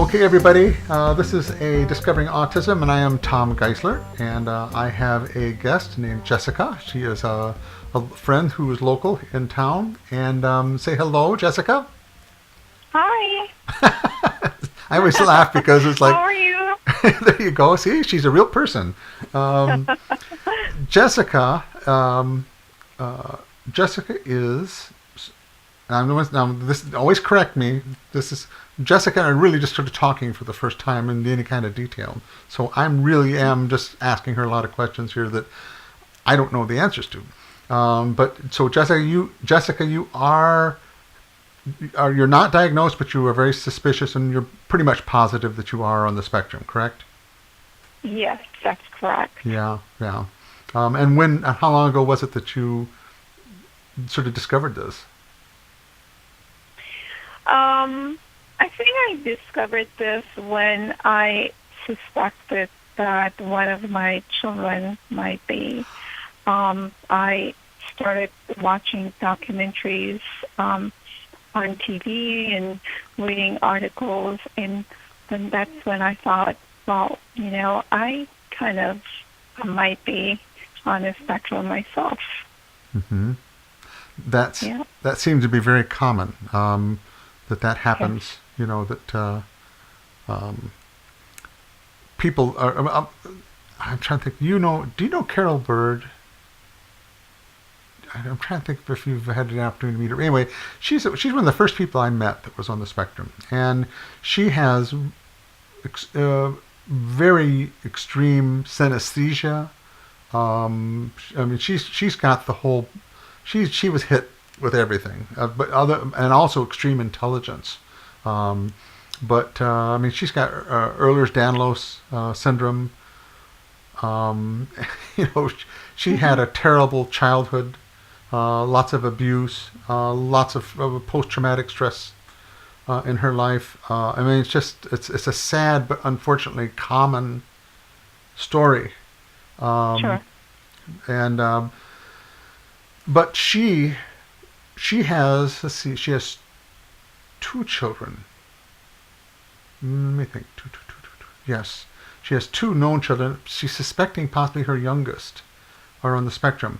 Okay, everybody, this is a Discovering Autism, and I am Tom Geisler, and I have a guest named Jessica. She is a friend who is local in town, and say hello, Jessica. Hi. I always laugh because it's How like, are you? there you go. See, she's a real person. Um, Jessica, Jessica is. Now, this always correct me. This is Jessica and I really just started talking for the first time in any kind of detail. So I'm really am just asking her a lot of questions here that I don't know the answers to. But so Jessica, you're not diagnosed, but you are very suspicious, and you're pretty much positive that you are on the spectrum, correct? Yes, that's correct. Yeah, yeah. And how long ago was it that you sort of discovered this? I think I discovered this when I suspected that one of my children might be. I started watching documentaries on TV and reading articles, and then that's when I thought, well, I kind of might be on the spectrum myself. Hmm. That's Yeah. that seems to be very common. That Yes. happens. You know that um, people are. I'm trying to think. Do you know Carol Bird? I'm trying to think if you've had an opportunity to meet her. Anyway, she's one of the first people I met that was on the spectrum, and she has very extreme synesthesia. I mean, she's got the whole. She was hit with everything, but other and also extreme intelligence. Um, I mean, she's got Ehlers-Danlos syndrome. Um, you know, she had Hmm. a terrible childhood, lots of abuse, lots of post-traumatic stress in her life. I mean, it's a sad but unfortunately common story. Um, Sure. and But she has, let's see, she has two children. Let me think. Two. Yes, she has two known children. She's suspecting possibly her youngest are on the spectrum.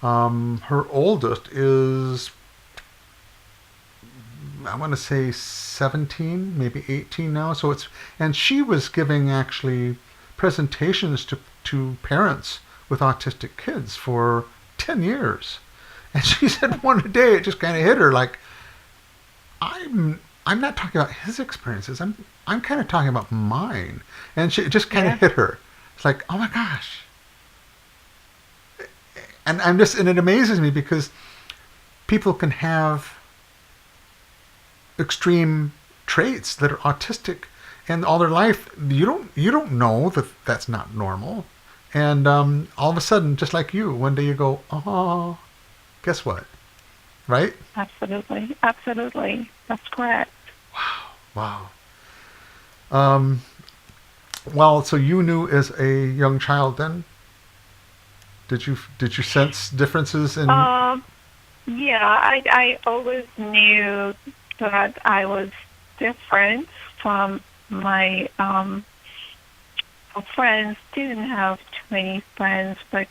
Her oldest is, I want to say 17, maybe 18 now. And she was giving actually presentations to parents with autistic kids for 10 years. And she said one day it just kind of hit her like, I'm not talking about his experiences. I'm kind of talking about mine. And it just kind of Yeah. hit her. It's like, oh my gosh. And it amazes me because people can have extreme traits that are autistic, and all their life you don't know that that's not normal. And all of a sudden, just like you, one day you go, oh, guess what? Right? Absolutely. Absolutely. That's correct. Wow. Um, well, so you knew as a young child then? Did you sense differences in? Um, yeah, I always knew that I was different from my friends. Didn't have too many friends, but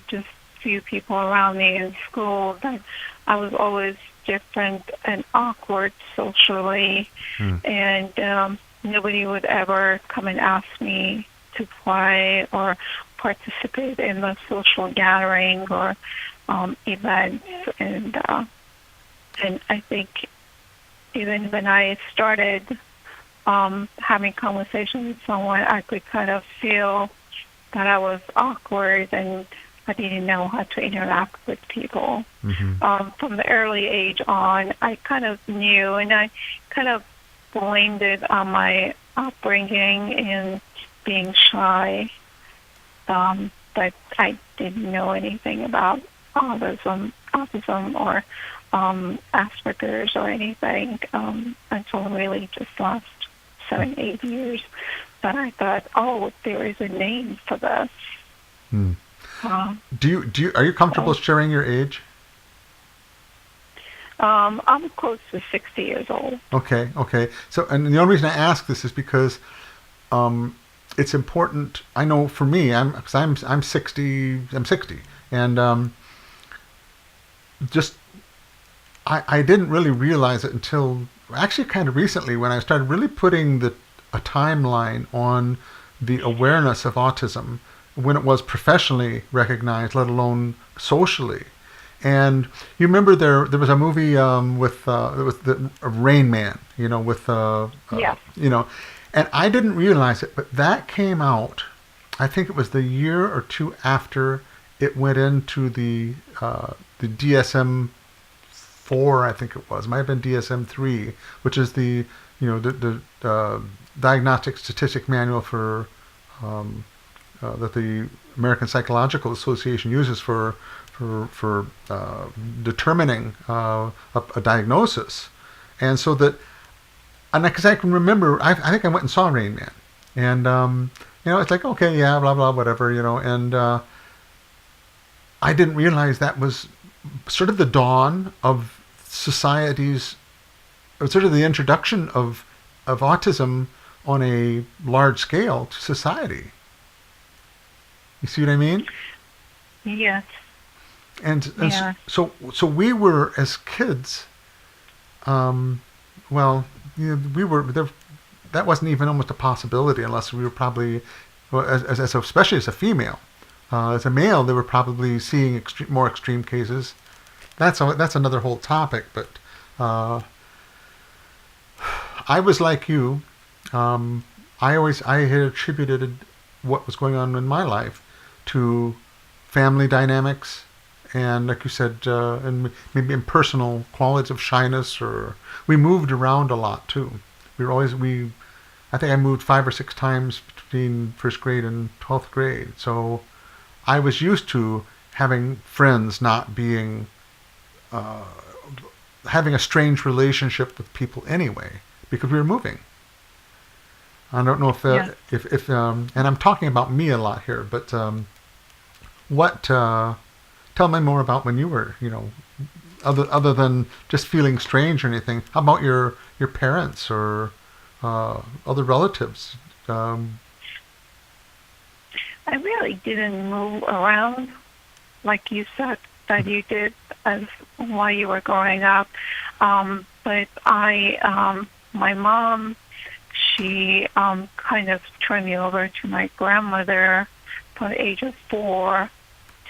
just few people around me in school. That I was always different and awkward socially, Hmm. and nobody would ever come and ask me to play or participate in the social gathering or events. And I think even when I started having conversation with someone, I could kind of feel that I was awkward and I didn't know how to interact with people. Mm-hmm. From the early age on, I kind of knew, and I kind of blamed it on my upbringing and being shy. But I didn't know anything about autism or Asperger's or anything until really just last 7, 8 years. But I thought, oh, there is a name for this. Hmm. Uh, Are you comfortable so sharing your age? I'm close to 60 years old. Okay, okay. So, and the only reason I ask this is because um, it's important. I know for me, because I'm 60. I'm 60, and just I didn't really realize it until actually kind of recently when I started really putting a timeline on the awareness of autism when it was professionally recognized, let alone socially. And you remember there was a movie with it was the Rain Man, with Yes. and I didn't realize it, but that came out. I think it was the year or two after it went into the DSM four, I think it was. It might have been DSM three, which is the diagnostic statistic manual for that the American Psychological Association uses for determining a diagnosis, and so that, and because I can remember, I think I went and saw Rain Man, and it's like, okay, yeah, blah blah whatever, and I didn't realize that was sort of the dawn of society's, or sort of the introduction of autism on a large scale to society. You see what I mean? Yes. And Yeah. so we were as kids, well, we were there. That wasn't even almost a possibility unless we were probably, well, especially as a female. As a male, they were probably seeing more extreme cases. That's another whole topic. But I was like you. I had attributed what was going on in my life to family dynamics, and like you said, and maybe impersonal qualities of shyness, or we moved around a lot too. We I think I moved 5 or 6 times between first grade and 12th grade. So I was used to having friends not being, uh, having a strange relationship with people anyway, because we were moving. I don't know Yes. if and I'm talking about me a lot here, but what, tell me more about when you were, other than just feeling strange or anything. How about your parents or other relatives? Um, I really didn't move around like you said that you did as while you were growing up. But my mom, she kind of turned me over to my grandmother from the age of 4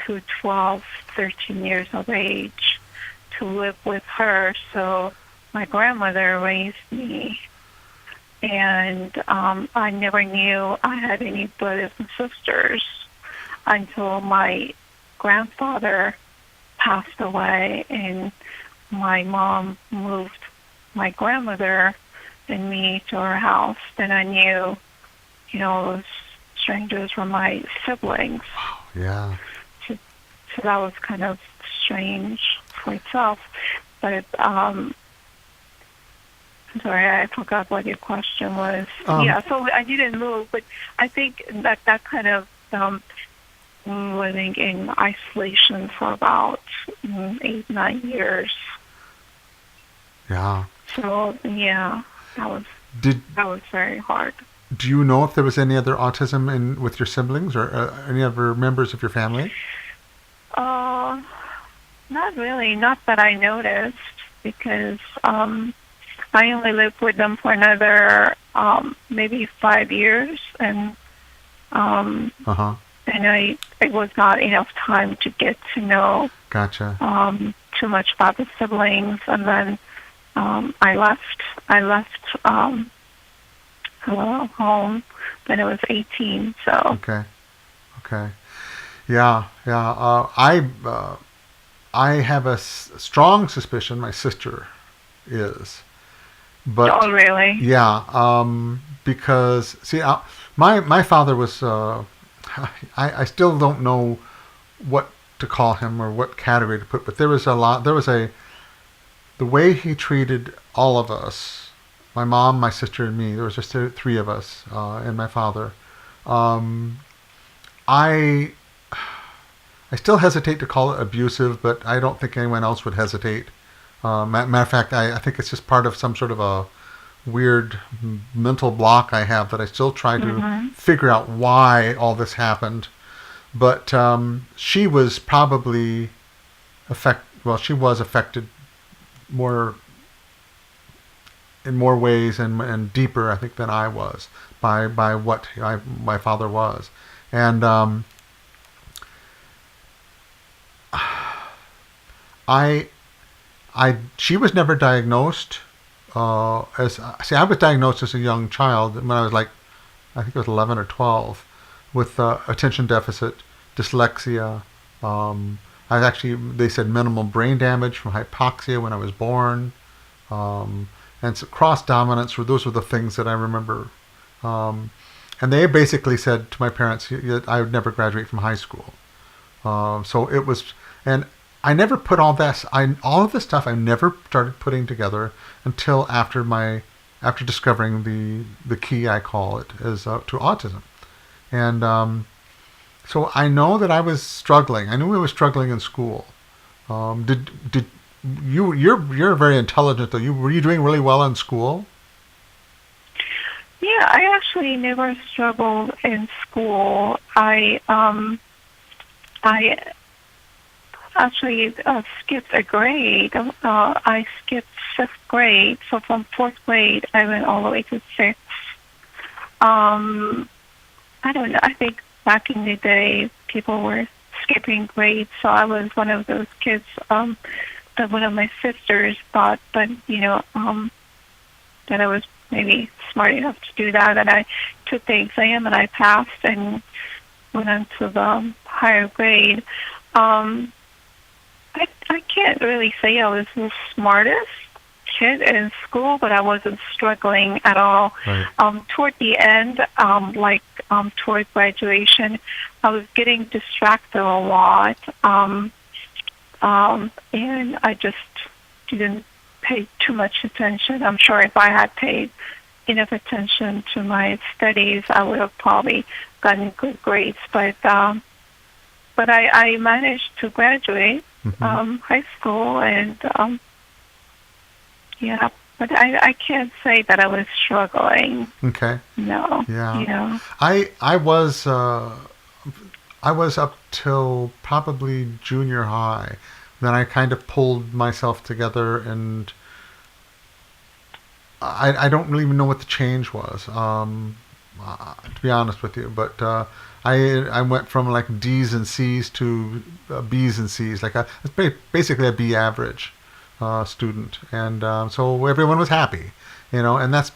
to 12, 13 years of age to live with her. So my grandmother raised me, and I never knew I had any brothers and sisters until my grandfather passed away, and my mom moved my grandmother and me to her house. Then I knew, those strangers were my siblings. yeah. So, so that was kind of strange for itself. But I'm sorry, I forgot what your question was. Um, Yeah, so I didn't move, but I think that kind of living in isolation for about 8, 9 years. yeah. So yeah, that was Did that was very hard. Do you know if there was any other autism in with your siblings or any other members of your family? Uh, Not really, not that I noticed, because I only lived with them for another maybe 5 years, and um, Uh huh. it was not enough time to get to know Gotcha. too much about the siblings, and then I left. Home when I was 18. So Okay. Okay. Yeah. Yeah. I have a strong suspicion my sister is, but oh really? yeah. Because see, my father was. I still don't know what to call him or what category to put, but there was a lot. There was the way he treated all of us, my mom, my sister, and me. There was just three of us, and my father. Um, I I still hesitate to call it abusive, but I don't think anyone else would hesitate. Matter of fact, I think it's just part of some sort of a weird mental block I have that I still try to Mm-hmm. figure out why all this happened. But she was probably she was affected more in more ways and deeper, I think, than I was by what my father was, and I she was never diagnosed as see I was diagnosed as a young child when I was like I think it was 11 or 12 with attention deficit, dyslexia. I was actually they said minimal brain damage from hypoxia when I was born. Um, and so cross dominance were those were the things that I remember. Um, and they basically said to my parents, I would never graduate from high school. So it was, and I never put all of this stuff I never started putting together until after discovering the key I call it is to autism. And so I know that I was struggling. I knew I was struggling in school. Did you're very intelligent though. Were you doing really well in school? Yeah, I actually never struggled in school. I actually skipped a grade. I skipped fifth grade, so from fourth grade I went all the way to sixth. Um, I don't know. I think back in the day people were skipping grades, so I was one of those kids that one of my sisters thought, but that I was maybe smart enough to do that, and I took the exam and I passed and went on to the higher grade. Um, I can't really say I was the smartest kid in school, but I wasn't struggling at all. Right. Toward the end, toward graduation, I was getting distracted a lot, and I just didn't pay too much attention. I'm sure if I had paid enough attention to my studies, I would have probably gotten good grades. But I managed to graduate high school, and yeah. But I can't say that I was struggling. Okay. No. Yeah. I was up till probably junior high. Then I kind of pulled myself together, and I don't really even know what the change was, to be honest with you. But I went from like D's and C's to B's and C's. It's basically a B average student, and so everyone was happy, And that's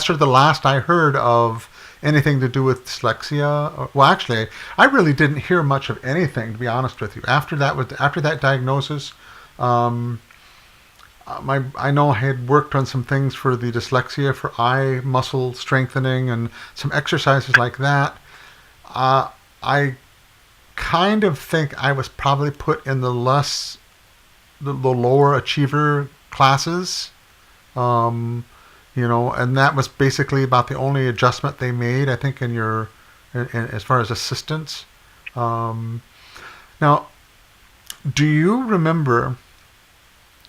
sort of the last I heard of anything to do with dyslexia. Well, actually, I really didn't hear much of anything, to be honest with you. After that diagnosis, I know I had worked on some things for the dyslexia, for eye muscle strengthening and some exercises like that. I kind of think I was probably put in the lower achiever classes. And that was basically about the only adjustment they made, I think, as far as assistance. Now, do you remember?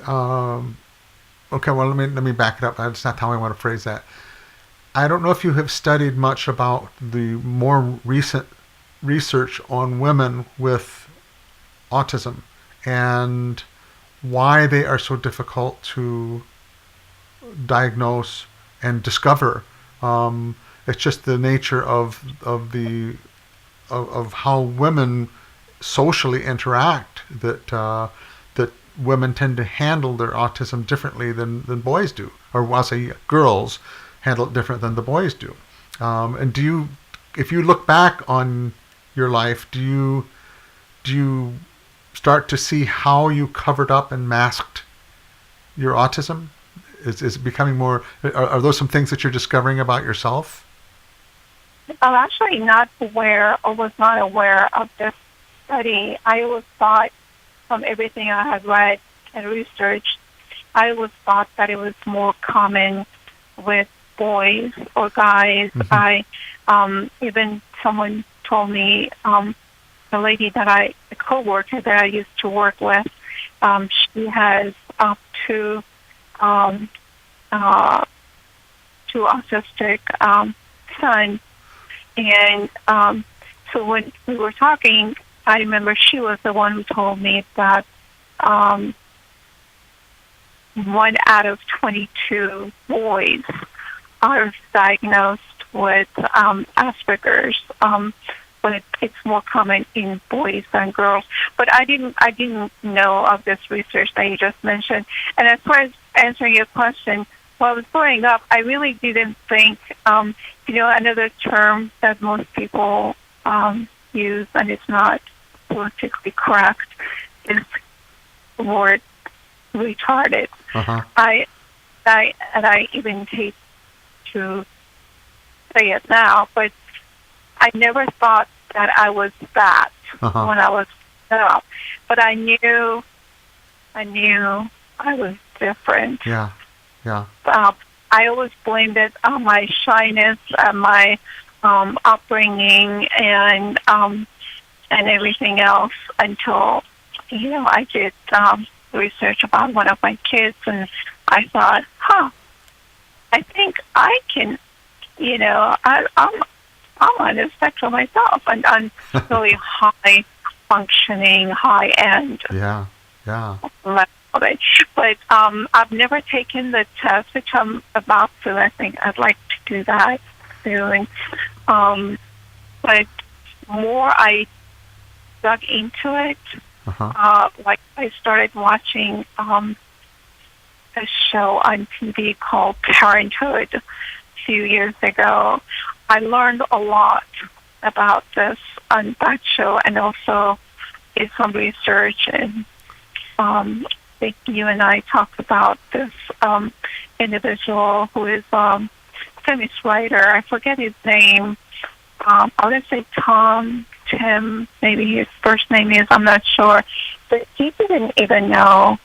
Okay, well, let me back it up. That's not how I want to phrase that. I don't know if you have studied much about the more recent research on women with autism and why they are so difficult to diagnose and discover. It's just the nature of how women socially interact that women tend to handle their autism differently than boys do, or I'll say girls handle it different than the boys do. And if you look back on your life, do you start to see how you covered up and masked your autism? Is it becoming more? Are those some things that you're discovering about yourself? I'm actually not aware, or was not aware of this study. I was thought, from everything I had read and researched, I was thought that it was more common with boys or guys. Even someone told me, a coworker that I used to work with, she has up um, uh, two autistic sons, and so when we were talking, I remember she was the one who told me that 1 out of 22 boys are diagnosed with Asperger's, but it's more common in boys than girls. But I didn't know of this research that you just mentioned. And as far as answering your question, while I was growing up, I really didn't think, another term that most people use, and it's not politically correct, is the word retarded. Uh-huh. I even hate to say it now, but I never thought that I was that when I was up. But I knew I was different. Yeah. I always blamed it on my shyness and my upbringing and everything else until I did research about one of my kids, and I thought, I think I can, I'm on the spectrum myself, and I'm really high functioning, high end. Yeah. Of it. But I've never taken the test, which I'm about to. I think I'd like to do that soon. But more I dug into it, like I started watching a show on TV called Parenthood a few years ago. I learned a lot about this on that show, and also did some research. And I think you and I talked about this individual who is a famous writer. I forget his name. I would say Tim, maybe his first name is, I'm not sure. But he didn't even know.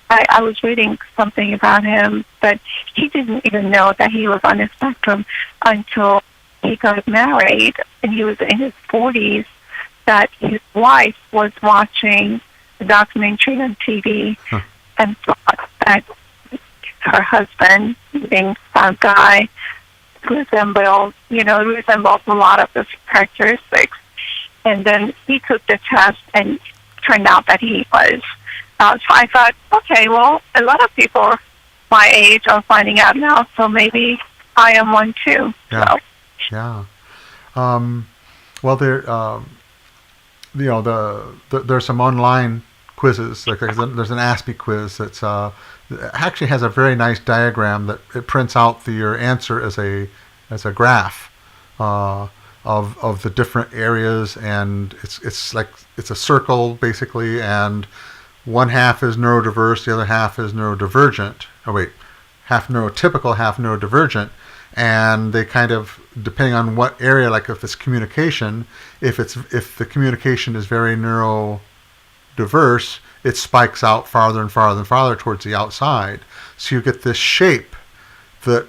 I was reading something about him, but he didn't even know that he was on the spectrum until he got married, and he was in his 40s, that his wife was watching the documentary on TV and thought that her husband, being a guy, resembled a lot of his characteristics. And then he took the test, and turned out that he was. So I thought, okay, well, a lot of people my age are finding out now, so maybe I am one too. Yeah. So. Yeah. Well, there's some online quizzes. Like there's an ASPE quiz that's actually has a very nice diagram that it prints out your answer as a graph of the different areas, and it's like it's a circle basically, and one half is neurodiverse, the other half is neurodivergent. Half neurotypical, half neurodivergent. And they kind of, depending on what area, like if it's communication, if the communication is very neurodiverse, it spikes out farther and farther and farther towards the outside. So you get this shape that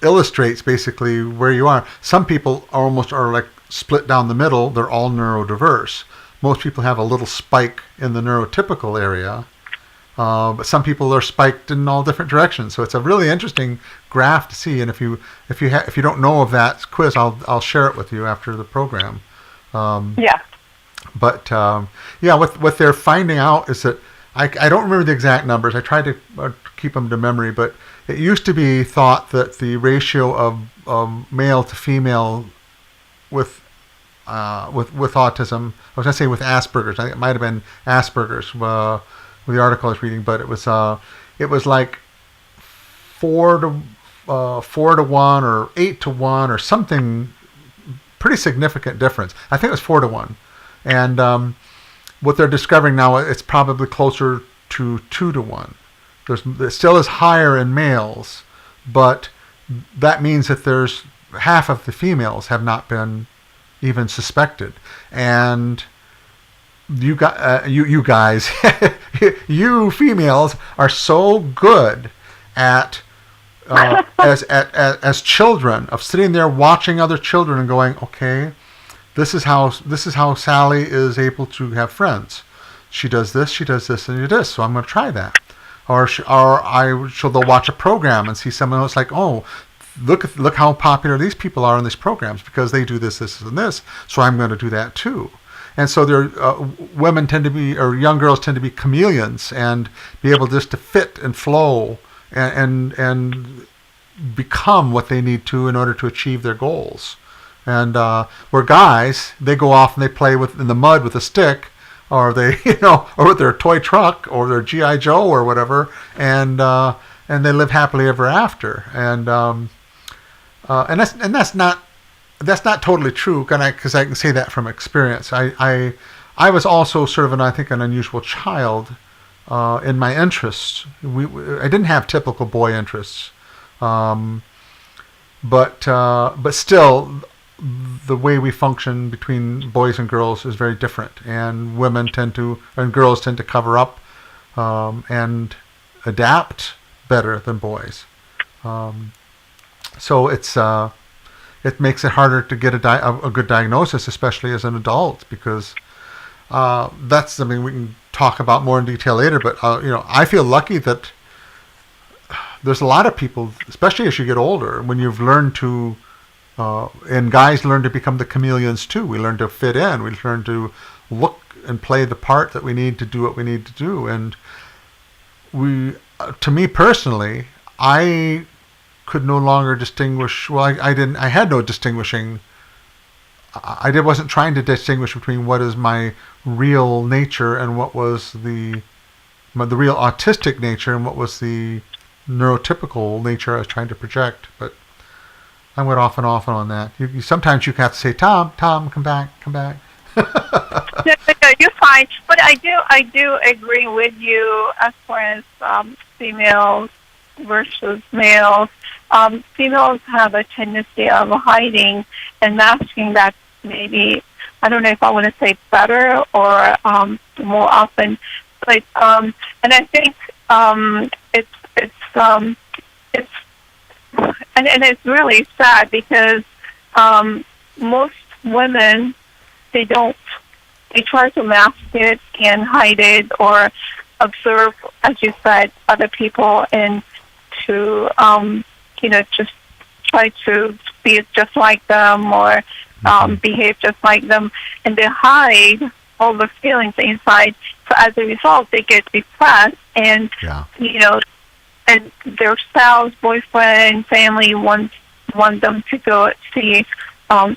illustrates basically where you are. Some people are like split down the middle. They're all neurodiverse. Most people have a little spike in the neurotypical area. But some people are spiked in all different directions, so it's a really interesting graph to see. And if you don't know of that quiz, I'll share it with you after the program. Yeah. But what they're finding out is that I don't remember the exact numbers. I tried to keep them to memory, but it used to be thought that the ratio of male to female with autism, I was going to say with Asperger's. I think it might have been Asperger's. With the article I was reading, but it was like 4 to 1 or 8 to 1 or something, pretty significant difference. I think it was 4 to 1, and what they're discovering now, it's probably closer to 2 to 1. It still is higher in males, but that means that there's half of the females have not been even suspected, and you guys, you females are so good at as children, of sitting there watching other children and going, okay, this is how Sally is able to have friends. She does this, and this, so I'm going to try that. So they'll watch a program and see someone else like, oh, look how popular these people are in these programs because they do this, this, and this. So I'm going to do that too. And so women tend to be, or young girls tend to be chameleons and be able just to fit and flow and become what they need to in order to achieve their goals. And where guys, they go off and they play in the mud with a stick, or they, or with their toy truck or their GI Joe or whatever, and they live happily ever after. And that's not totally true, because I can say that from experience. I was also sort of an unusual child in my interests. I didn't have typical boy interests, but still, the way we function between boys and girls is very different, and girls tend to cover up and adapt better than boys. So it makes it harder to get a good diagnosis, especially as an adult, because that's something we can talk about more in detail later. But I feel lucky that there's a lot of people, especially as you get older, when you've learned to, and guys learn to become the chameleons too. We learn to fit in. We learn to look and play the part that we need to do what we need to do. And to me personally, I could no longer distinguish. Well, I didn't. I had no distinguishing. I wasn't trying to distinguish between what is my real nature and what was the real autistic nature and what was the neurotypical nature I was trying to project. But I went off and on that. Sometimes you have to say, Tom, come back. No, you're fine. But I do agree with you as far as females versus males. Females have a tendency of hiding and masking that, maybe, I don't know if I want to say better or more often, but and I think and it's really sad because most women, they try to mask it and hide it or observe, as you said, other people, and to just try to be just like them or behave just like them, and they hide all the feelings inside. So as a result, they get depressed, and and their spouse, boyfriend, family want them to go see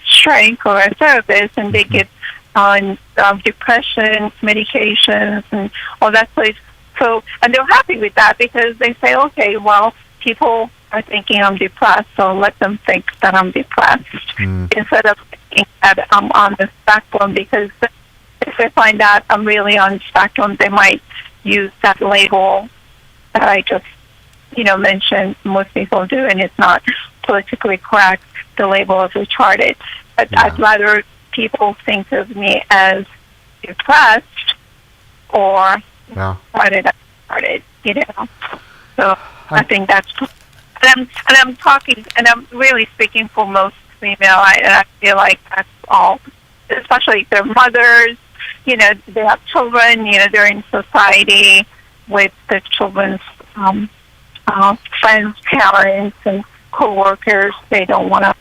shrink or a therapist, and they get on depression medications and all that place. So, and they're happy with that because they say, okay, well, people are thinking I'm depressed, so let them think that I'm depressed instead of thinking that I'm on the spectrum, because if they find out I'm really on the spectrum, they might use that label that I just, mentioned. Most people do, and it's not politically correct, the label of retarded. But I'd rather people think of me as depressed or retarded. So I think that's, and I'm talking, and I'm really speaking for most female. I feel like that's all, especially if they're mothers. They have children. They're in society with the children's friends, parents, and co-workers. They don't want to.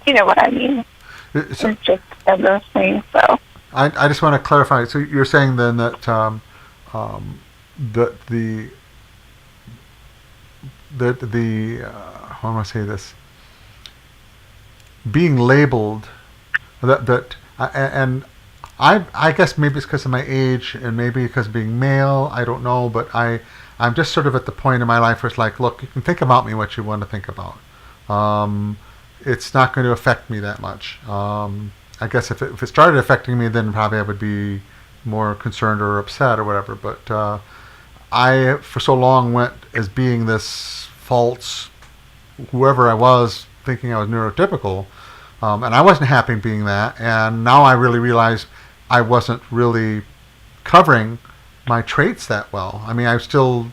You know what I mean? So, it's just other things. So I just want to clarify. So you're saying then that the how do I say this? Being labeled and I guess maybe it's because of my age and maybe because of being male. I don't know, but I'm just sort of at the point in my life where it's like, look, you can think about me what you want to think about. It's not going to affect me that much. I guess if it started affecting me, then probably I would be more concerned or upset or whatever. But I, for so long, went as being this false, whoever I was, thinking I was neurotypical, and I wasn't happy being that. And now I really realize I wasn't really covering my traits that well. I mean, I was still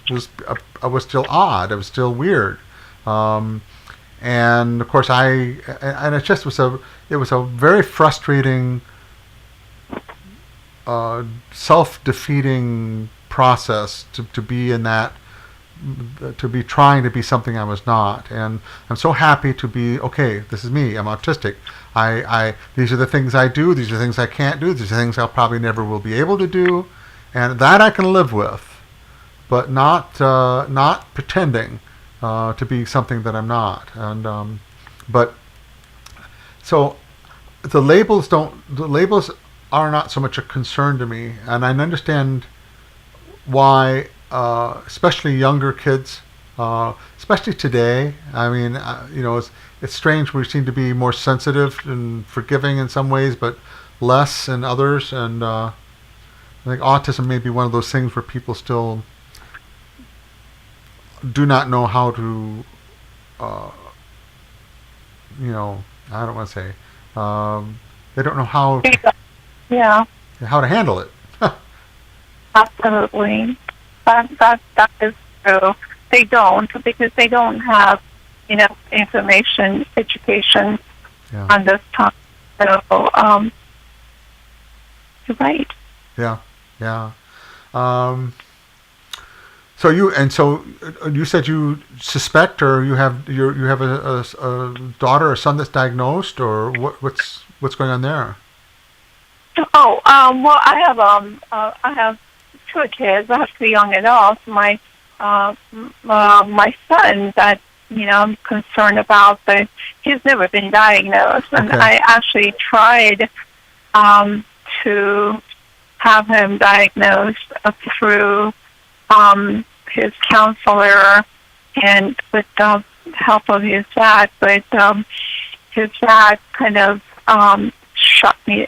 odd. I was still weird. And of course, it just was a very frustrating, self-defeating process to be in that, to be trying to be something I was not. And I'm so happy to be, okay, this is me, I'm autistic. These are the things I do, these are the things I can't do, these are things I'll probably never will be able to do, and that I can live with, but not pretending to be something that I'm not. And but so the labels are not so much a concern to me, and I understand why, especially younger kids, especially today. I mean, it's strange. We seem to be more sensitive and forgiving in some ways, but less in others. And I think autism may be one of those things where people still do not know how to, I don't want to say, they don't know Yeah, how to handle it. absolutely. That is true. They don't, because they don't have enough information, education Yeah. on this topic. So, you're right. Yeah, yeah. So you said you suspect, or you have a daughter or son that's diagnosed, or what's going on there? Oh, well, I have two kids. I have two young adults. My son that I'm concerned about, but he's never been diagnosed, and Okay. I actually tried to have him diagnosed through his counselor and with the help of his dad, but his dad kind of shut me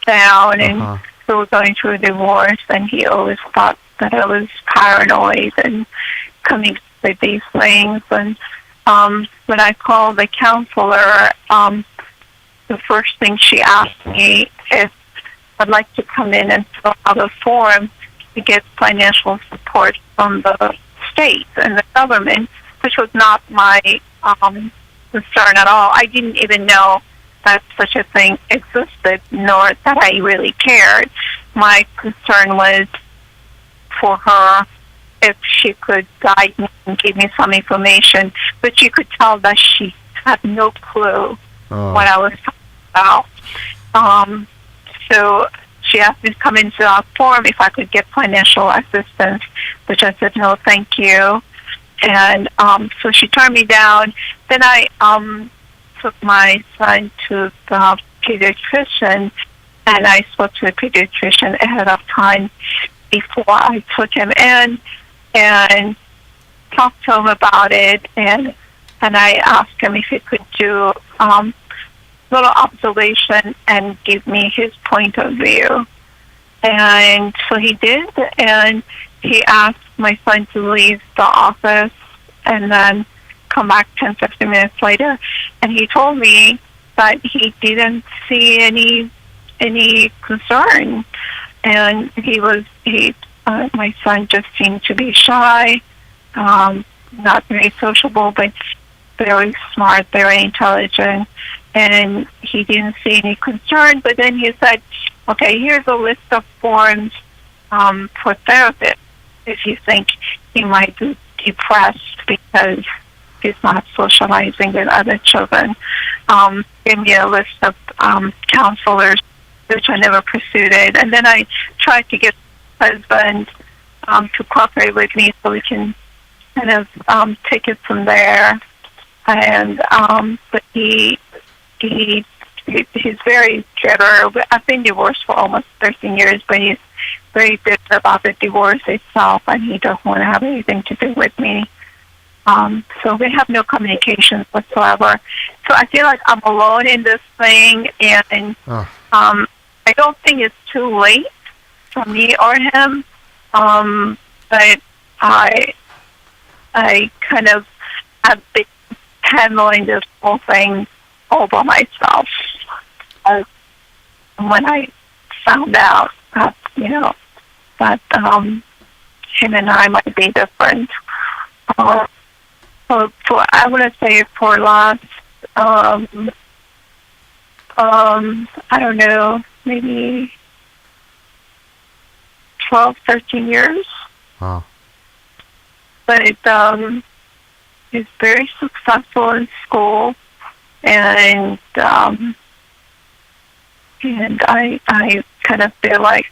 down, and Uh-huh. we were going through a divorce, and he always thought that I was paranoid and coming up with these things. And when I called the counselor, the first thing she asked me is, I'd like to come in and fill out a form to get financial support from the state and the government, which was not my concern at all. I didn't even know that such a thing existed, nor that I really cared. My concern was for her, if she could guide me and give me some information, but you could tell that she had no clue what I was talking about. So she asked me to come into our form if I could get financial assistance, which I said, no, thank you. And so she turned me down. Then I took my son to the pediatrician, and I spoke to the pediatrician ahead of time before I took him in and talked to him about it. And I asked him if he could do little observation and give me his point of view. And so he did, and he asked my son to leave the office and then come back 10, 15 minutes later, and he told me that he didn't see any concern, and my son just seemed to be shy, not very sociable, but very smart, very intelligent, and he didn't see any concern. But then he said, okay, here's a list of forms for therapists if you think he might be depressed because he's not socializing with other children. Gave me a list of counselors, which I never pursued it. And then I tried to get my husband to cooperate with me so we can kind of take it from there. And but he's very bitter. I've been divorced for almost 13 years, but he's very bitter about the divorce itself, and he doesn't want to have anything to do with me. So we have no communication whatsoever. So I feel like I'm alone in this thing, and I don't think it's too late for me or him. But I kind of have been handling this whole thing all by myself. When I found out that, that him and I might be different. So I want to say for last, I don't know, maybe 12, 13 years. Wow. But he's very successful in school, and I kind of feel like,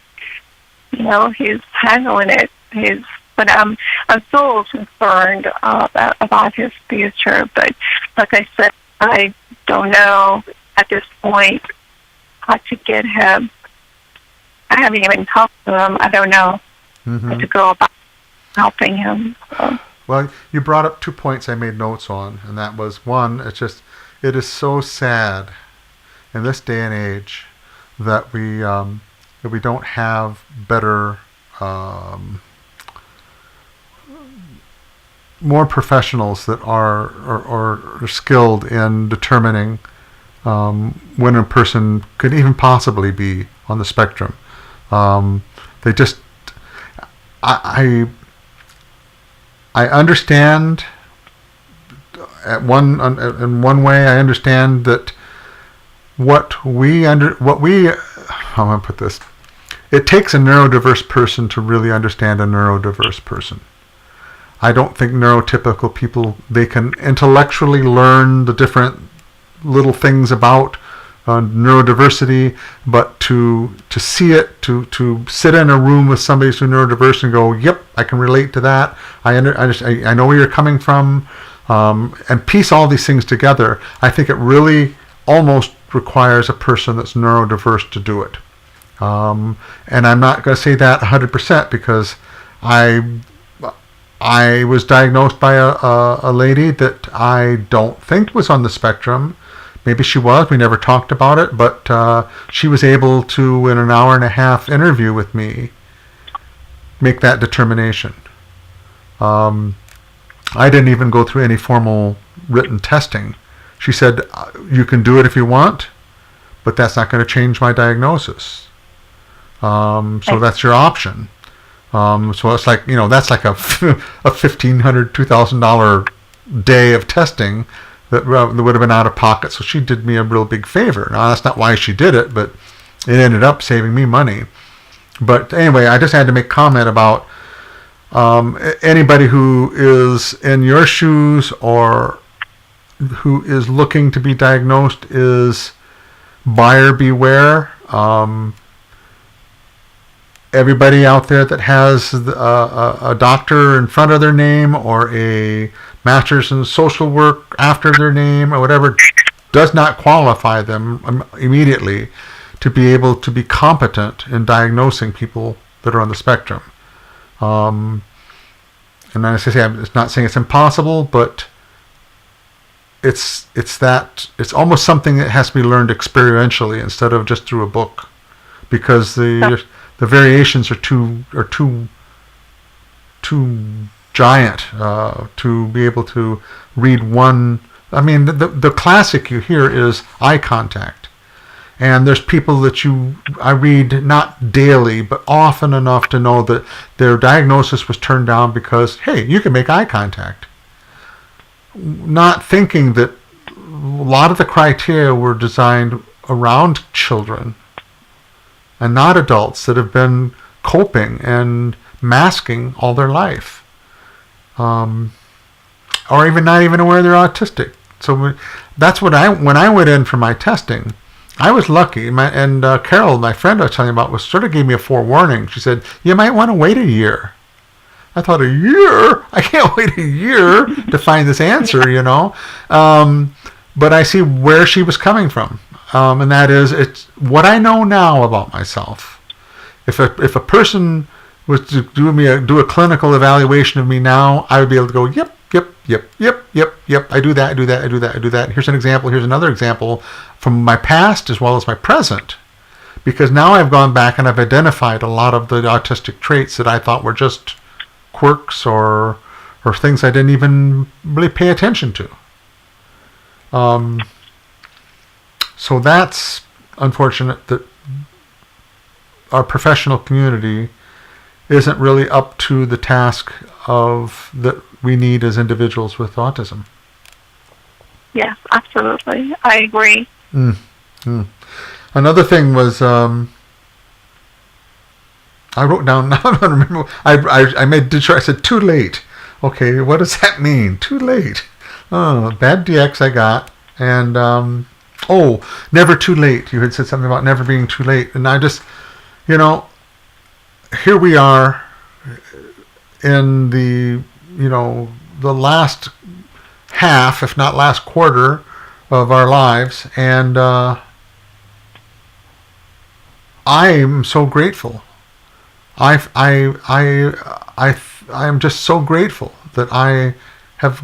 he's handling it. But I'm still concerned about his future. But like I said, I don't know at this point how to get him. I haven't even talked to him. I don't know how to go about helping him. So. Well, you brought up 2 points I made notes on, and that was, one, it is so sad in this day and age that we don't have better, more professionals that are skilled in determining when a person could even possibly be on the spectrum. They just, I understand in one way. I understand that how am I going to put this? It takes a neurodiverse person to really understand a neurodiverse person. I don't think neurotypical people, they can intellectually learn the different little things about neurodiversity, but to see it, to sit in a room with somebody who's neurodiverse and go, yep, I can relate to that. I know where you're coming from, and piece all these things together. I think it really almost requires a person that's neurodiverse to do it. And I'm not going to say that 100% because I was diagnosed by a lady that I don't think was on the spectrum. Maybe she was. We never talked about it, but she was able to, in an hour and a half interview with me, make that determination. I didn't even go through any formal written testing. She said, you can do it if you want, but that's not going to change my diagnosis. So that's your option. So it's like, that's like a $1,500, $2,000 day of testing that would have been out of pocket. So she did me a real big favor. Now, that's not why she did it, but it ended up saving me money. But anyway, I just had to make comment about anybody who is in your shoes or who is looking to be diagnosed is buyer beware. Everybody out there that has a doctor in front of their name or a master's in social work after their name or whatever does not qualify them immediately to be able to be competent in diagnosing people that are on the spectrum. And as I say, it's not saying it's impossible, but it's almost something that has to be learned experientially instead of just through a book, because the variations are too giant to be able to read one. I mean, the classic you hear is eye contact, and there's people that I read not daily but often enough to know that their diagnosis was turned down because, hey, you can make eye contact, not thinking that a lot of the criteria were designed around children and not adults that have been coping and masking all their life, or even not even aware they're autistic. So that's when I went in for my testing, I was lucky. Carol, my friend I was telling you about, sort of gave me a forewarning. She said, you might want to wait a year. I thought, a year? I can't wait a year to find this answer, But I see where she was coming from. And that is, it's what I know now about myself. If a person was to do a clinical evaluation of me now, I would be able to go, yep, I do that. Here's an example. Here's another example from my past as well as my present, because now I've gone back and I've identified a lot of the autistic traits that I thought were just quirks or things I didn't even really pay attention to. So that's unfortunate that our professional community isn't really up to the task that we need as individuals with autism. Yes, absolutely. I agree. Another thing was I wrote down. Now I don't remember. Did sure I said too late. Okay, what does that mean? Too late. Oh, bad DX I got, and never too late. You had said something about never being too late, and I just, here we are in the last half, if not last quarter, of our lives, and I am so grateful. I am just so grateful that I have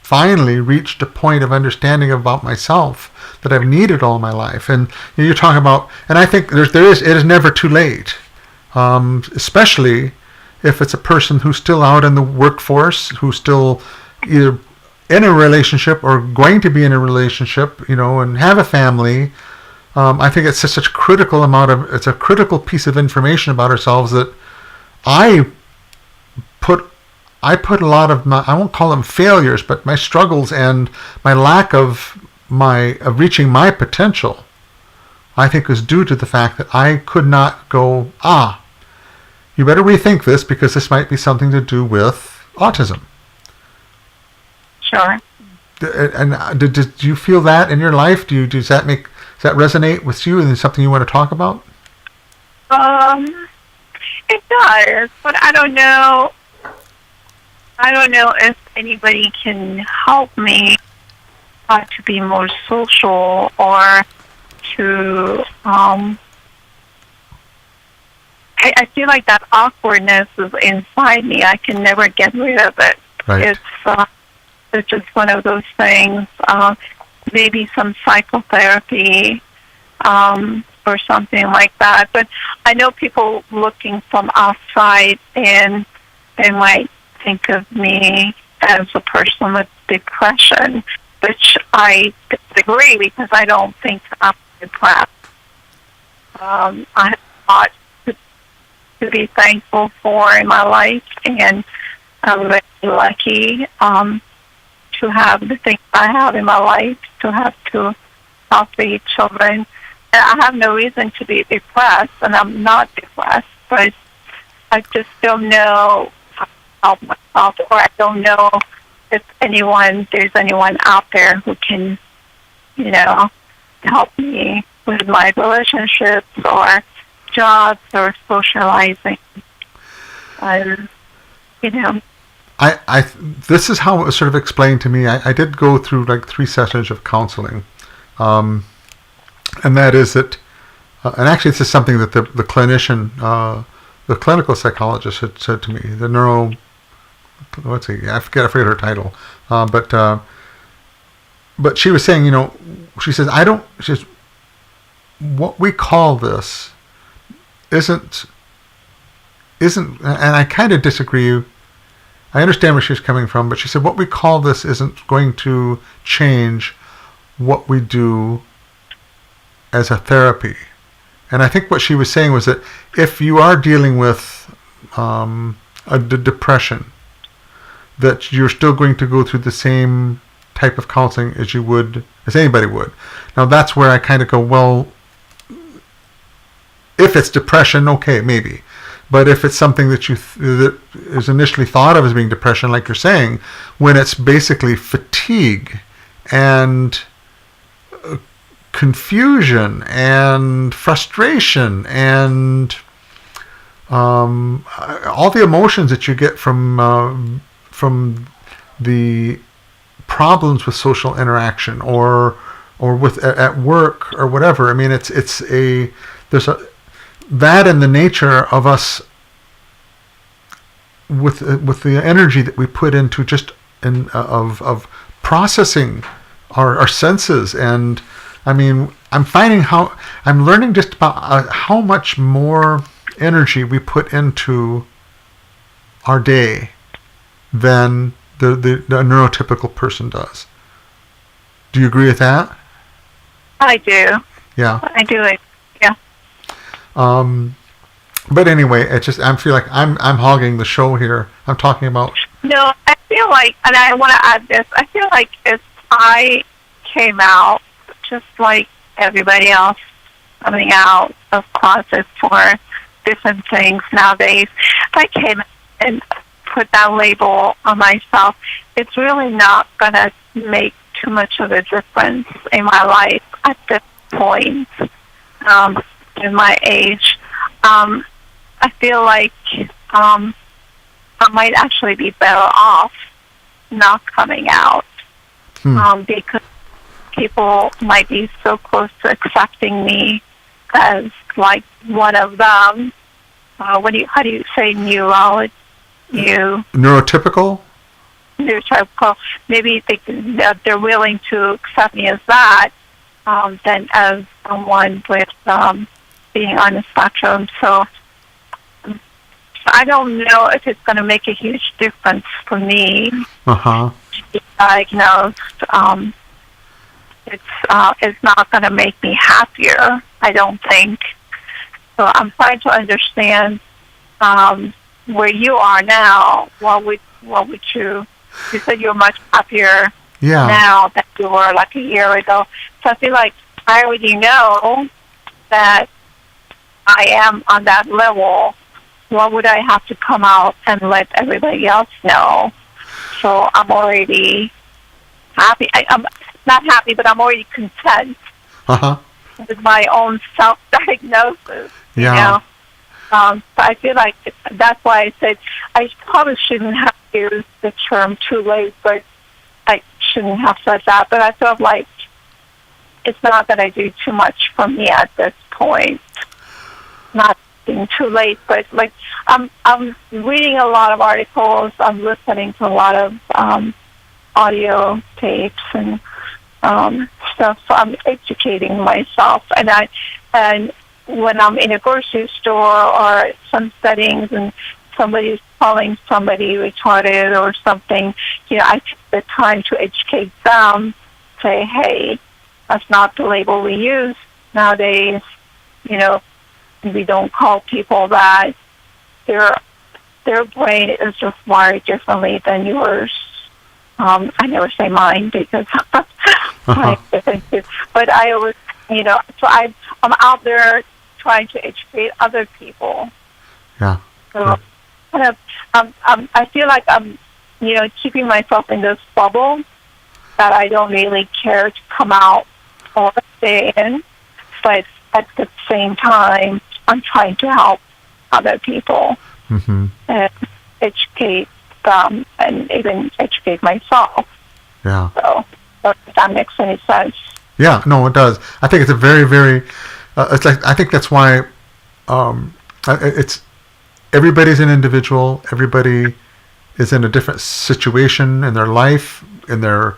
finally reached a point of understanding about myself that I've needed all my life. And you're talking about, and I think it is never too late, especially if it's a person who's still out in the workforce, who's still either in a relationship or going to be in a relationship, and have a family. I think it's just such a critical it's a critical piece of information about ourselves that I put a lot of my, I won't call them failures, but my struggles and my lack of reaching my potential, I think is due to the fact that I could not go, you better rethink this because this might be something to do with autism. Sure. And did you feel that in your life? Does that resonate with you, and is it something you want to talk about? It does, but I don't know if anybody can help me to be more social or to. I feel like that awkwardness is inside me. I can never get rid of it. Right. It's just one of those things. Maybe some psychotherapy or something like that. But I know people looking from outside, and they might think of me as a person with depression, which I disagree because I don't think I'm depressed. I have a lot to be thankful for in my life, and I'm very lucky to have the things I have in my life, to have two healthy children. And I have no reason to be depressed, and I'm not depressed, but I just don't know how to help myself, or I don't know if there's anyone out there who can, help me with my relationships or jobs or socializing. This is how it was sort of explained to me. I did go through like 3 sessions of counseling, and that is that, and actually this is something that the clinician, the clinical psychologist had said to me. I forget her title, but she was saying, she says, what we call this isn't, and I kind of disagree. I understand where she's coming from, but she said, what we call this isn't going to change what we do as a therapy. And I think what she was saying was that if you are dealing with a depression, that you're still going to go through the same type of counseling as anybody would. Now that's where I kind of go, well, if it's depression, okay, maybe. But if it's something that that is initially thought of as being depression, like you're saying, when it's basically fatigue and confusion and frustration and all the emotions that you get from the problems with social interaction or with at work or whatever. I mean, there's that in the nature of us with the energy that we put into of processing our senses. And I mean, I'm learning just about how much more energy we put into our day than the neurotypical person does. Do you agree with that? I do. Yeah. I do it. Yeah. But anyway, I feel like I'm hogging the show here. I'm talking about. No, I feel like, and I want to add this. I feel like if I came out just like everybody else coming out of closet for different things nowadays. If I came and put that label on myself, it's really not going to make too much of a difference in my life at this point, in my age. I feel like I might actually be better off not coming out, because people might be so close to accepting me as like one of them. How do you say neurotypical? Neurotypical. Maybe they're willing to accept me as that, than as someone with being on the spectrum. So I don't know if it's going to make a huge difference for me to be diagnosed. It's not going to make me happier, I don't think. So I'm trying to understand where you are now. What would you? You said you're much happier now than you were like a year ago. So I feel like I already know that I am on that level. Why would I have to come out and let everybody else know? So I'm already happy. I'm not happy, but I'm already content with my own self-diagnosis. You know? So I feel like that's why I said I probably shouldn't have used the term too late, but I shouldn't have said that. But I feel like it's not going to do too much for me at this point. Not being too late, but like I'm reading a lot of articles. I'm listening to a lot of audio tapes and stuff. So I'm educating myself, and when I'm in a grocery store or some settings and somebody's calling somebody retarded or something, I take the time to educate them, say, hey, that's not the label we use nowadays. We don't call people that. Their brain is just wired differently than yours. I never say mine because mine's different too. But I always, so I'm out there trying to educate other people. Yeah. So I feel like I'm, keeping myself in this bubble that I don't really care to come out or stay in. But at the same time, I'm trying to help other people and educate them and even educate myself. Yeah. So if that makes any sense. Yeah, no, it does. I think it's a very, very. I think that's why it's everybody's an individual. Everybody is in a different situation in their life, in their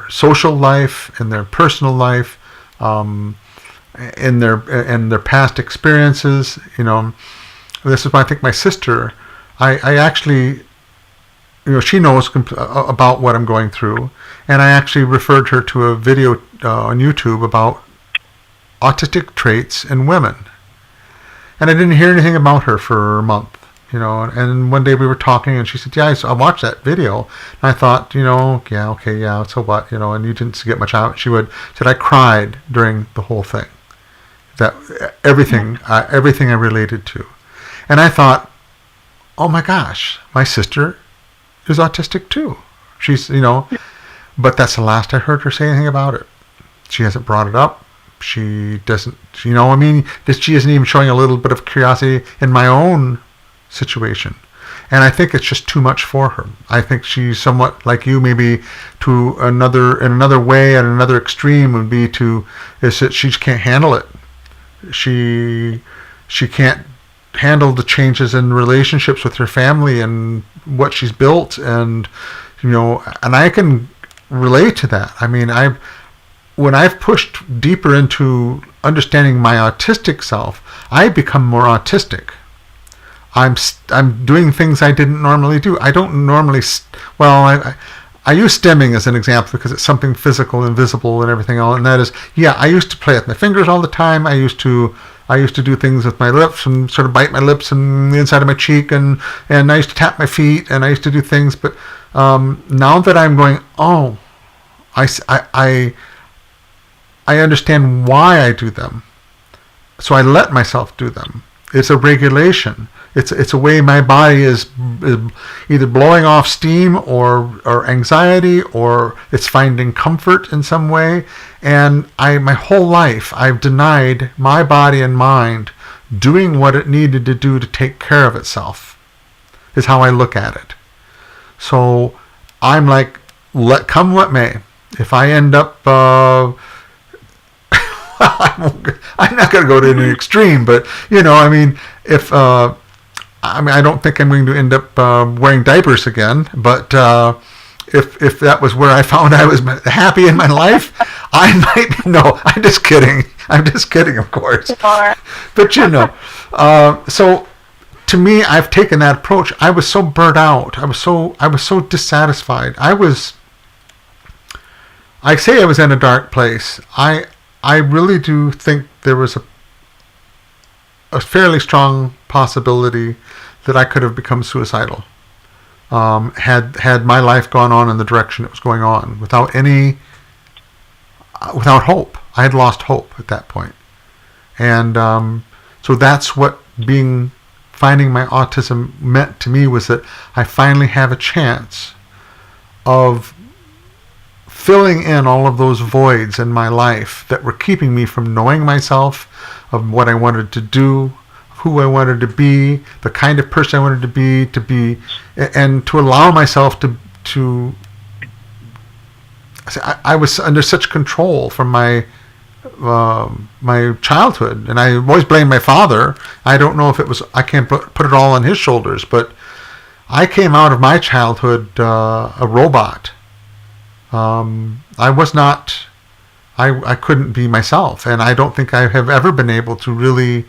social life, in their personal life, in their past experiences. This is why I think my sister. I actually, she knows about what I'm going through, and I actually referred her to a video on YouTube about autistic traits in women. And I didn't hear anything about her for a month, and one day we were talking and she said, yeah, I watched that video. And I thought, so what, and you didn't get much out. She said, I cried during the whole thing. That everything I related to. And I thought, oh my gosh, my sister is autistic too. She's, but that's the last I heard her say anything about it. She hasn't brought it up. She doesn't, she isn't even showing a little bit of curiosity in my own situation. And I think it's just too much for her. I think she's somewhat like you, maybe in another way, at another extreme would be is that she just can't handle it. She can't handle the changes in relationships with her family and what she's built, and and I can relate to that. I mean, when I've pushed deeper into understanding my autistic self, I become more autistic. I'm doing things I didn't normally do. I don't normally, I use stemming as an example because it's something physical and visible and everything else, and that is, I used to play with my fingers all the time. I used to do things with my lips and sort of bite my lips and the inside of my cheek, and I used to tap my feet, and I used to do things. But now that I'm going, I understand why I do them, so I let myself do them, It's a regulation. It's a way my body is either blowing off steam or anxiety, or it's finding comfort in some way. And my whole life I've denied my body and mind doing what it needed to do to take care of itself, is how I look at it. So I'm like, let come what may. If I end up I'm not going to go to an extreme, but if I don't think I'm going to end up wearing diapers again. But if that was where I found I was happy in my life, I might. No, I'm just kidding. I'm just kidding, of course. But so to me, I've taken that approach. I was so burnt out. I was so dissatisfied. I say I was in a dark place. I really do think there was a fairly strong possibility that I could have become suicidal had my life gone on in the direction it was going on without hope. I had lost hope at that point. And so that's what finding my autism meant to me, was that I finally have a chance of filling in all of those voids in my life that were keeping me from knowing myself, of what I wanted to do, who I wanted to be, the kind of person I wanted to be, and to allow myself to I was under such control from my childhood, and I always blame my father. I don't know if it was, I can't put it all on his shoulders, but I came out of my childhood a robot. I was not, I couldn't be myself, and I don't think I have ever been able to really,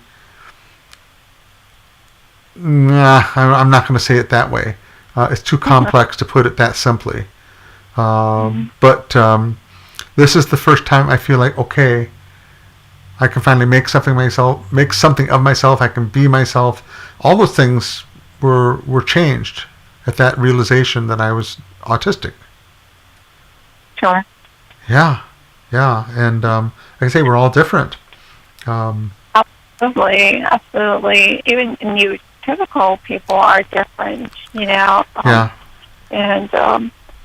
I'm not going to say it that way. It's too complex to put it that simply. But this is the first time I feel like, okay, I can finally make something of myself. I can be myself. All those things were changed at that realization that I was autistic. Sure. Yeah, and like I say, we're all different. Absolutely. Even neurotypical people are different, Yeah. And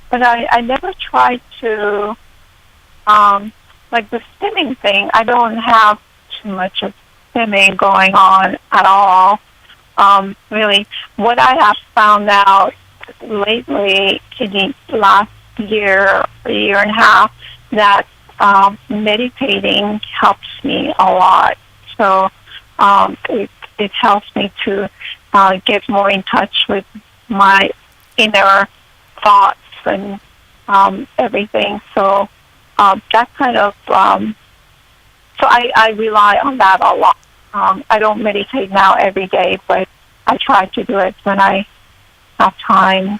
but I never tried to, like the stimming thing. I don't have too much of stimming going on at all. Really, what I have found out lately in the last year and a half, that meditating helps me a lot. So it helps me to get more in touch with my inner thoughts and everything. So that kind of so I rely on that a lot. I don't meditate now every day, but I try to do it when I have time,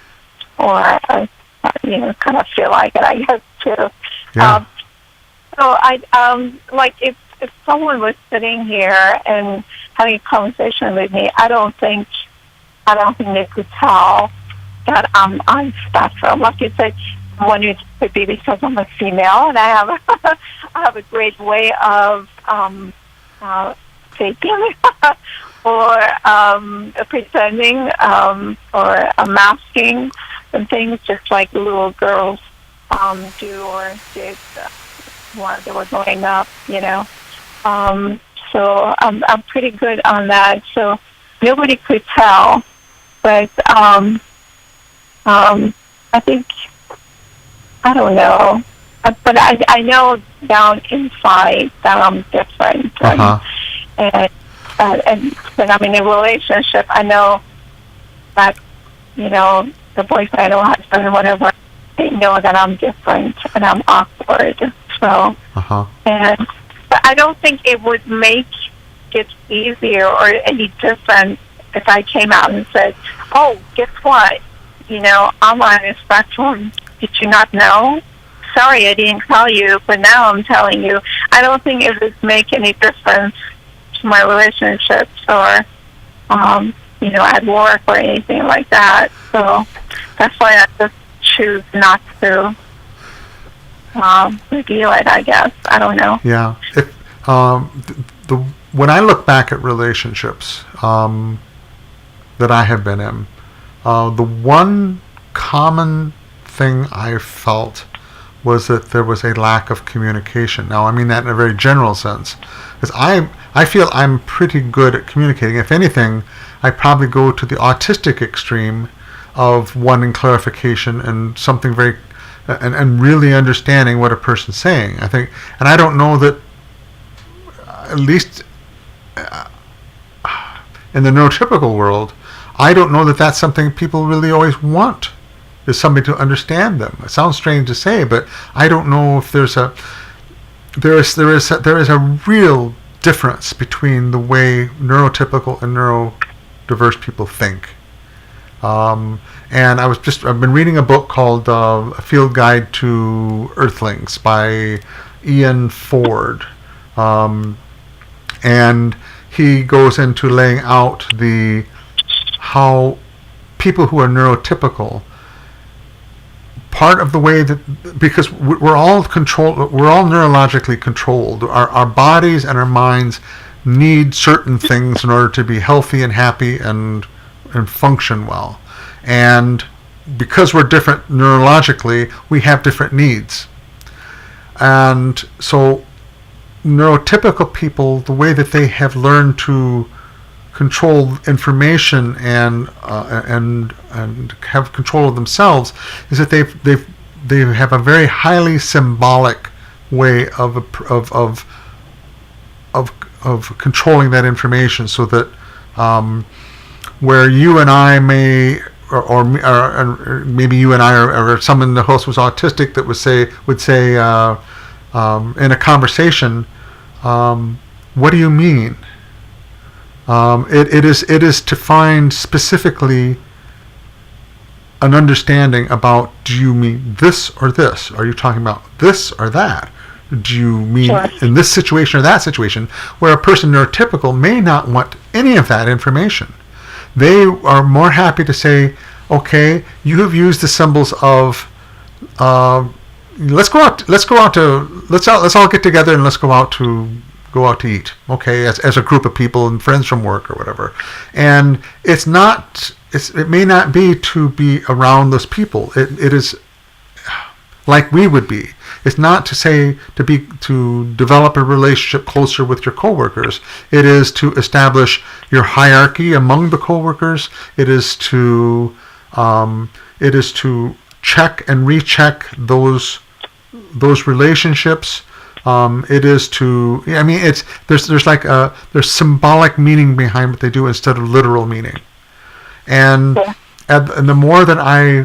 or kind of feel like it, I guess, too. Yeah. So I like if someone was sitting here and having a conversation with me, I don't think they could tell that I'm on spectrum. Like you said, one it could be because I'm a female and I have a great way of faking or pretending or masking and things, just like little girls do or did while they were growing up, So I'm pretty good on that. So nobody could tell, but I think, I don't know, but I know down inside that I'm different, and when I'm in a relationship, I know that the boyfriend or husband or whatever, they know that I'm different and I'm awkward. So, but I don't think it would make it easier or any different if I came out and said, "Oh, guess what? I'm on a spectrum. Did you not know? Sorry, I didn't tell you, but now I'm telling you." I don't think it would make any difference to my relationships or, at work or anything like that. So that's why I just choose not to reveal it, I guess. I don't know. Yeah. when I look back at relationships that I have been in, the one common thing I felt was that there was a lack of communication. Now, I mean that in a very general sense, because I feel I'm pretty good at communicating. If anything, I probably go to the autistic extreme of wanting clarification and something very, and really understanding what a person's saying. I think, and I don't know that, at least in the neurotypical world, I don't know that that's something people really always want, is somebody to understand them. It sounds strange to say, but I don't know if there is a real difference between the way neurotypical and neurodiverse people think. And I've been reading a book called A Field Guide to Earthlings by Ian Ford. And he goes into laying out how people who are neurotypical, part of the way that, because we're all neurologically controlled. Our bodies and our minds need certain things in order to be healthy and happy and function well. And because we're different neurologically, we have different needs. And so neurotypical people, the way that they have learned to control information and have control of themselves is that they have a very highly symbolic way of controlling that information, so that where you and I may, or maybe you and I, or someone in the host was autistic that would say in a conversation, what do you mean? It is to find specifically an understanding about, do you mean this or this? Are you talking about this or that? Do you mean in this situation or that situation? Where a person neurotypical may not want any of that information. They are more happy to say, okay, you have used the symbols of let's all get together and let's go out to eat, okay, as a group of people and friends from work or whatever. And it may not be to be around those people. It is like we would be. It's not to say to develop a relationship closer with your coworkers. It is to establish your hierarchy among the coworkers. It is to check and recheck those relationships. It is to, I mean, there's symbolic meaning behind what they do instead of literal meaning. And the more that I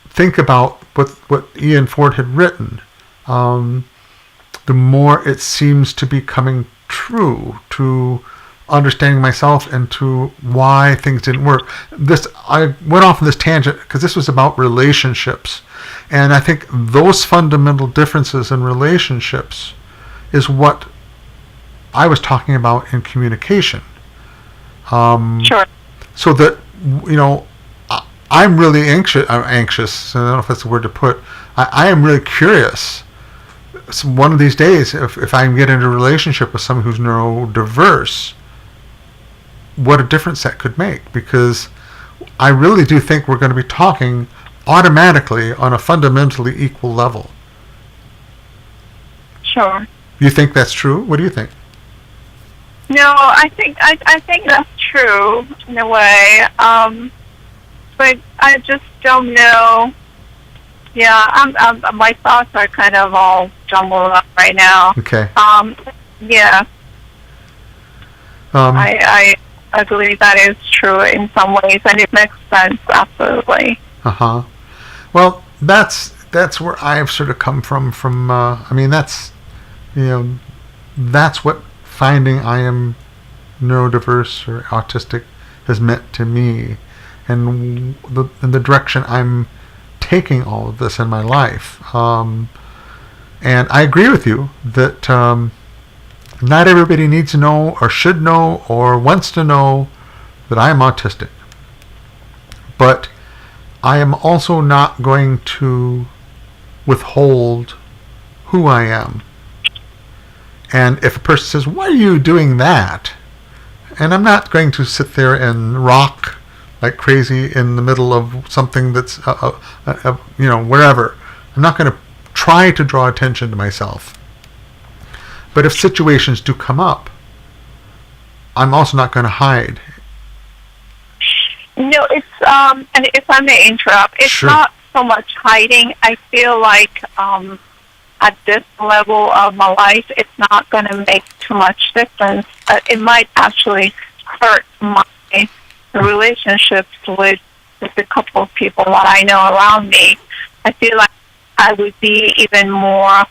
think about what Ian Ford had written, the more it seems to be coming true to understanding myself and to why things didn't work. I went off on this tangent because this was about relationships. And I think those fundamental differences in relationships is what I was talking about in communication. Sure. So that, I'm really anxious, I don't know if that's the word to put, I am really curious. So one of these days, if I can get into a relationship with someone who's neurodiverse, what a difference that could make, because I really do think we're going to be talking automatically on a fundamentally equal level. Sure. You think that's true? What do you think? No, I think that's true in a way, but I just don't know. Yeah, my thoughts are kind of all jumbled up right now. Okay. Yeah. I believe that is true in some ways, and it makes sense, absolutely. Uh-huh. Well, that's where I've sort of come from, I mean, that's what finding I am neurodiverse or autistic has meant to me, and the direction I'm taking all of this in my life. And I agree with you that not everybody needs to know or should know or wants to know that I am autistic. But I am also not going to withhold who I am. And if a person says, "Why are you doing that?" And I'm not going to sit there and rock like crazy in the middle of something that's, wherever. I'm not going to try to draw attention to myself. But if situations do come up, I'm also not going to hide. No, it's and if I may interrupt, it's Sure. not so much hiding. I feel like at this level of my life, it's not going to make too much difference. It might actually hurt my relationships with a couple of people that I know around me. I feel like I would be even more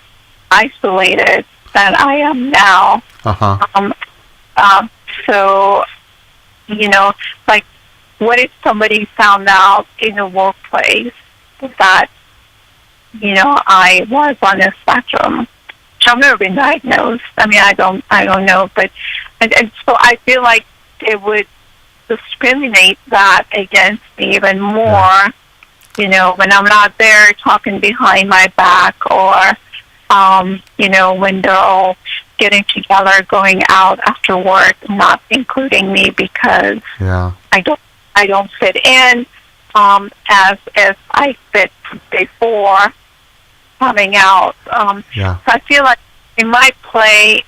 isolated than I am now. So, like, what if somebody found out in the workplace that, I was on the spectrum? I've never been diagnosed. I mean, I don't know, but, and so I feel like it would discriminate that against me even more, when I'm not there talking behind my back, or, when they're all getting together, going out after work, not including me because I don't fit in, as if I fit before coming out. So I feel like it might play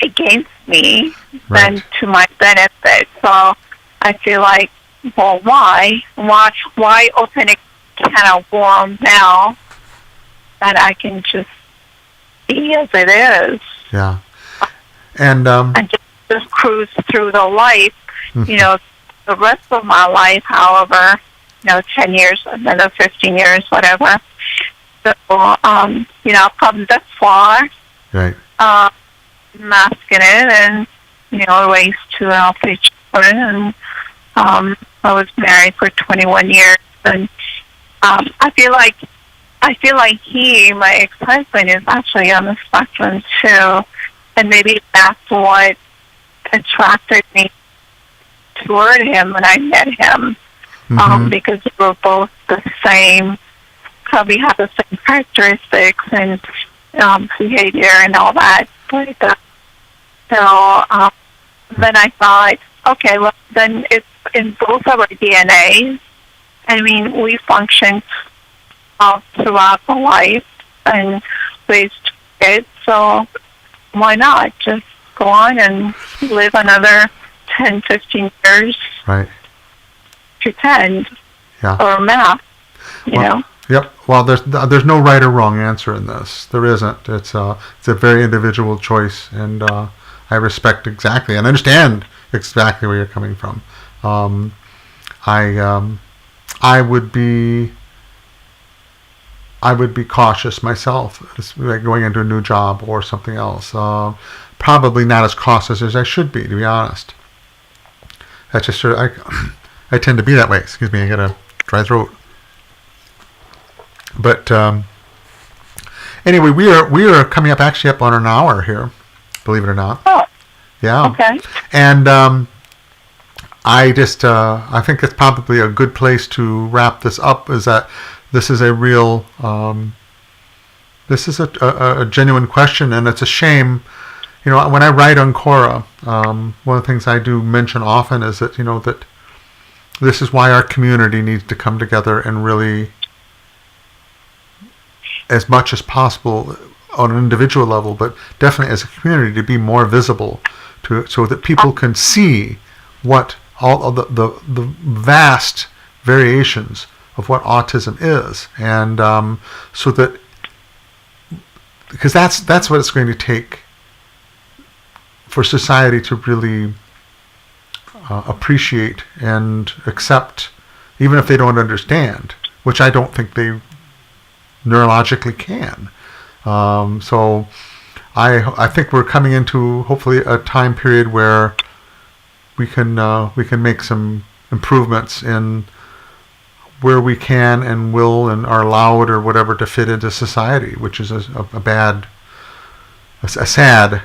against me than to my benefit. So I feel like, well, why open a can of worms now that I can just be as it is? Yeah. And just cruise through the life, the rest of my life, however, 10 years, another 15 years, whatever. So, I've come this far. Right. Masculine and, raised two healthy children, and I was married for 21 years, and I feel like he, my ex-husband, is actually on the spectrum too, and maybe that's what attracted me toward him when I met him, because we were both the same, probably have the same characteristics and behavior and all that. But then I thought, okay, well, then it's in both of our DNAs. I mean, we function throughout the life and raised kids, so why not just go on and live another 10, 15 years, pretend, or math, you know? Yep. Well, there's no right or wrong answer in this. There isn't. It's a very individual choice, and I respect exactly and understand exactly where you're coming from. I would be cautious myself, like going into a new job or something else. Probably not as cautious as I should be, to be honest. That's just sort of, I tend to be that way. Excuse me, I got a dry throat. But anyway, we are coming up on an hour here, believe it or not. Oh. Yeah. Okay. And I think it's probably a good place to wrap this up. Is that this is a real, this is a genuine question, and it's a shame. When I write on Quora, one of the things I do mention often is that that this is why our community needs to come together and really, as much as possible on an individual level, but definitely as a community, to be more visible, so that people can see what all of the vast variations of what autism is, and so that, because that's what it's going to take for society to really appreciate and accept, even if they don't understand, which I don't think they neurologically can. So I think we're coming into hopefully a time period where we can make some improvements in where we can and will and are allowed or whatever to fit into society, which is a sad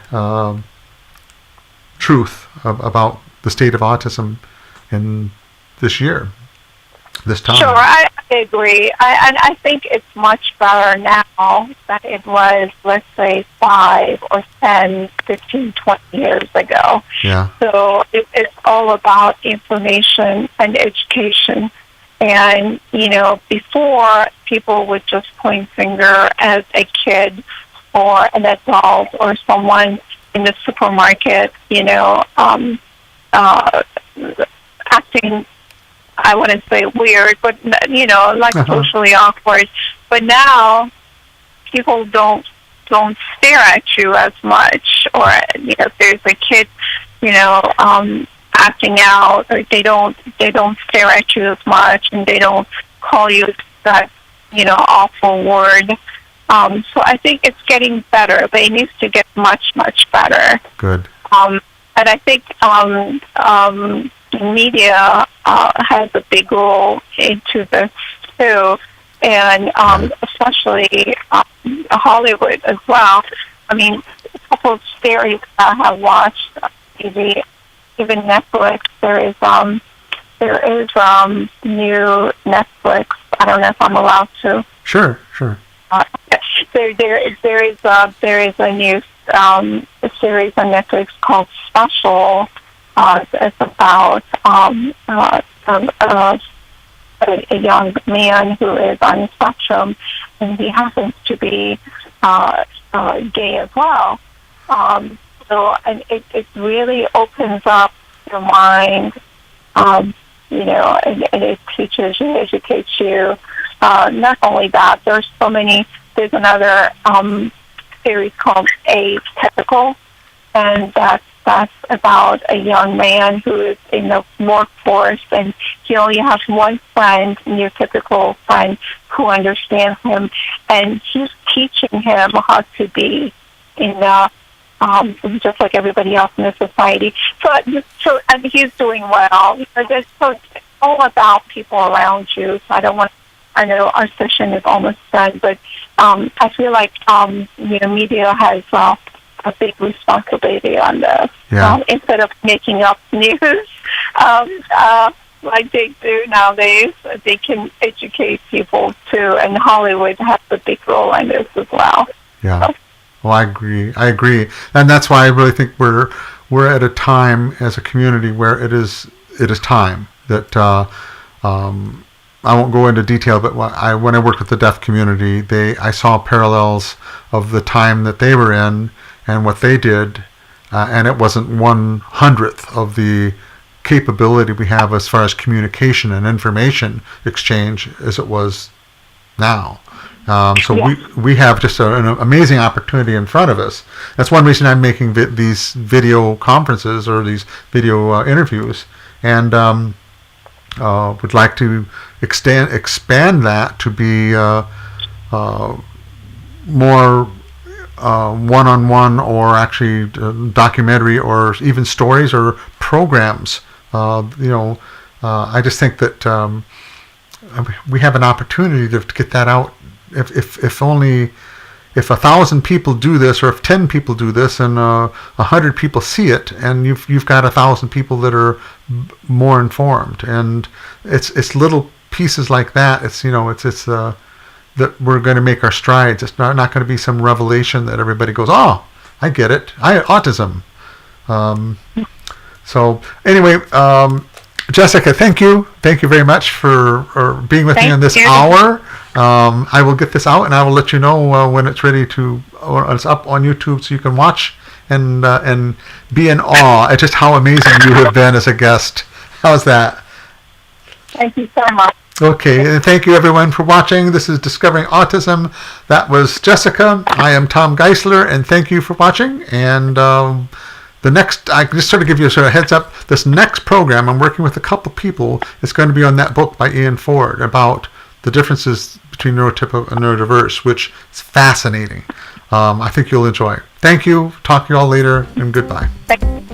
truth about the state of autism in this year. this time. Sure, I agree. And I think it's much better now than it was, let's say, 5 or 10, 15, 20 years ago. Yeah. So it's all about information and education. And, before people would just point finger at a kid or an adult or someone in the supermarket, acting, I wouldn't say weird, but, socially awkward. But now people don't stare at you as much, or, if there's a kid, acting out, or they don't stare at you as much, and they don't call you that, awful word. So I think it's getting better, but it needs to get much, much better. Good. And I think media has a big role into this too, and especially Hollywood as well. I mean, a couple of series I have watched on TV, even Netflix. There is new Netflix. I don't know if I'm allowed to. Sure. There is a new series on Netflix called Special. It's about a young man who is on the spectrum, and he happens to be gay as well. And it really opens up your mind, and it teaches you, educates you. Not only that, there's another series called Atypical, and that's about a young man who is in the workforce, and he only has one friend, neurotypical friend, who understands him, and he's teaching him how to be in the just like everybody else in the society. So and he's doing well. It's all about people around you. So I know our session is almost done, but I feel like media has a big responsibility on this. Yeah. Instead of making up news like they do nowadays, they can educate people too. And Hollywood has a big role in this as well. Yeah. Well, I agree, and that's why I really think we're at a time as a community where it is time that I won't go into detail, but when I worked with the deaf community, I saw parallels of the time that they were in and what they did, and it wasn't 1/100th of the capability we have as far as communication and information exchange as it was now. We have just an amazing opportunity in front of us. That's one reason I'm making these video conferences or these video interviews, and would like to expand that to be more one-on-one, or actually documentary, or even stories or programs. I just think that we have an opportunity to get that out. If 1,000 people do this, or if 10 people do this, and 100 people see it, and you've got 1,000 people that are more informed, and it's little pieces like that. It's that we're going to make our strides. It's not going to be some revelation that everybody goes, oh, I get it. Autism. So anyway, Jessica, thank you very much for being with me in this hour. I will get this out, and I will let you know when it's ready or it's up on YouTube, so you can watch and be in awe at just how amazing you have been as a guest. How's that? Thank you so much. Okay, and thank you everyone for watching. This is Discovering Autism. That was Jessica. I am Tom Geisler, and thank you for watching. And the next, I just sort of give you a sort of heads up, this next program, I'm working with a couple people. It's going to be on that book by Ian Ford about the differences between neurotypical and neurodiverse, which is fascinating. I think you'll enjoy. Thank you. Talk to you all later, and goodbye. Thank you.